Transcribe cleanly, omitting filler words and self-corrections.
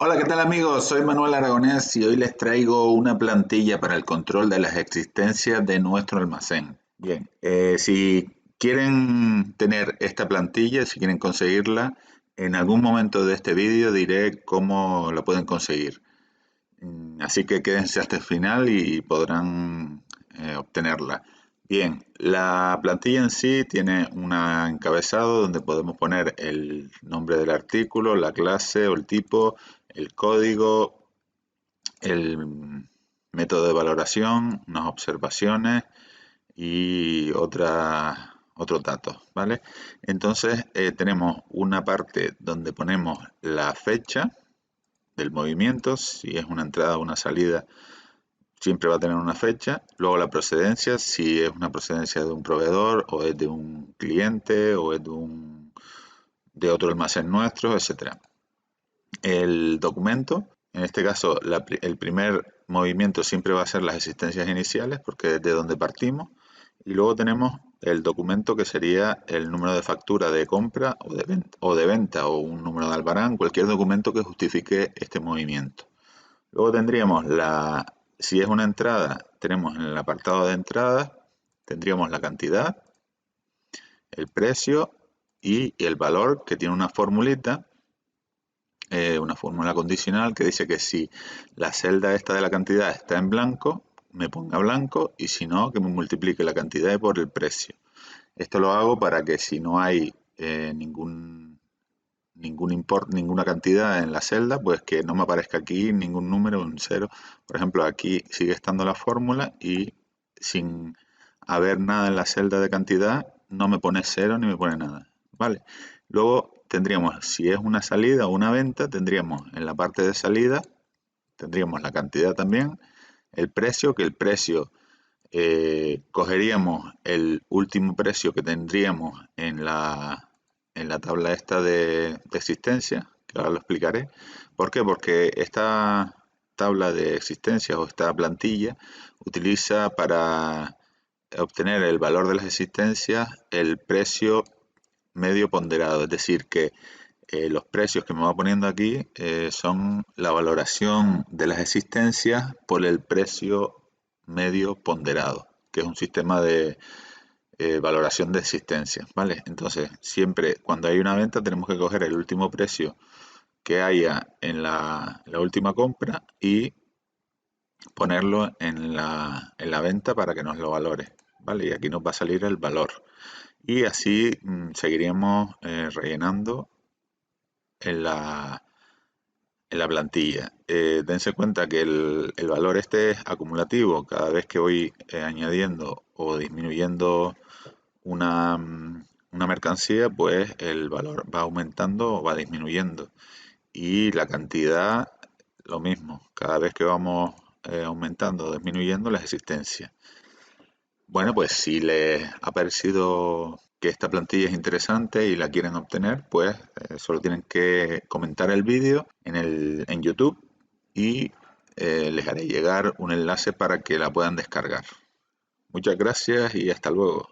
Hola, ¿qué tal amigos? Soy Manuel Aragonés y hoy les traigo una plantilla para el control de las existencias de nuestro almacén. Bien, si quieren tener esta plantilla, si quieren conseguirla, en algún momento de este vídeo diré cómo la pueden conseguir. Así que quédense hasta el final y podrán obtenerla. Bien, la plantilla en sí tiene un encabezado donde podemos poner el nombre del artículo, la clase o el tipo, el código, el método de valoración, unas observaciones y otros datos, ¿vale? Entonces tenemos una parte donde ponemos la fecha del movimiento, si es una entrada o una salida, siempre va a tener una fecha. Luego la procedencia, si es una procedencia de un proveedor o es de un cliente o es de otro almacén nuestro, etcétera. El documento, en este caso el primer movimiento siempre va a ser las existencias iniciales porque es de donde partimos. Y luego tenemos el documento que sería el número de factura de compra o de venta o un número de albarán, cualquier documento que justifique este movimiento. Luego tendríamos si es una entrada, tenemos en el apartado de entradas, tendríamos la cantidad, el precio y el valor que tiene una fórmula condicional que dice que si la celda esta de la cantidad está en blanco, me ponga blanco y si no, que me multiplique la cantidad por el precio. Esto lo hago para que si no hay ninguna cantidad en la celda, pues que no me aparezca aquí ningún número, un cero. Por ejemplo, aquí sigue estando la fórmula y sin haber nada en la celda de cantidad, no me pone cero ni me pone nada. ¿Vale? Luego tendríamos, si es una salida o una venta, tendríamos en la parte de salida, tendríamos la cantidad también, el precio, que el precio cogeríamos el último precio que tendríamos en la tabla esta de existencia, que ahora lo explicaré. ¿Por qué? Porque esta tabla de existencias o esta plantilla utiliza para obtener el valor de las existencias el precio medio ponderado, es decir, que los precios que me va poniendo aquí son la valoración de las existencias por el precio medio ponderado, que es un sistema de valoración de existencias, ¿vale? Entonces, siempre cuando hay una venta tenemos que coger el último precio que haya en la última compra y ponerlo en la venta para que nos lo valore, ¿vale? Y aquí nos va a salir el valor. Y así seguiríamos rellenando en la plantilla. Dense cuenta que el valor este es acumulativo. Cada vez que voy añadiendo o disminuyendo una mercancía, pues el valor va aumentando o va disminuyendo. Y la cantidad, lo mismo. Cada vez que vamos aumentando o disminuyendo las existencias. Bueno, pues si les ha parecido que esta plantilla es interesante y la quieren obtener, pues solo tienen que comentar el vídeo en YouTube y les haré llegar un enlace para que la puedan descargar. Muchas gracias y hasta luego.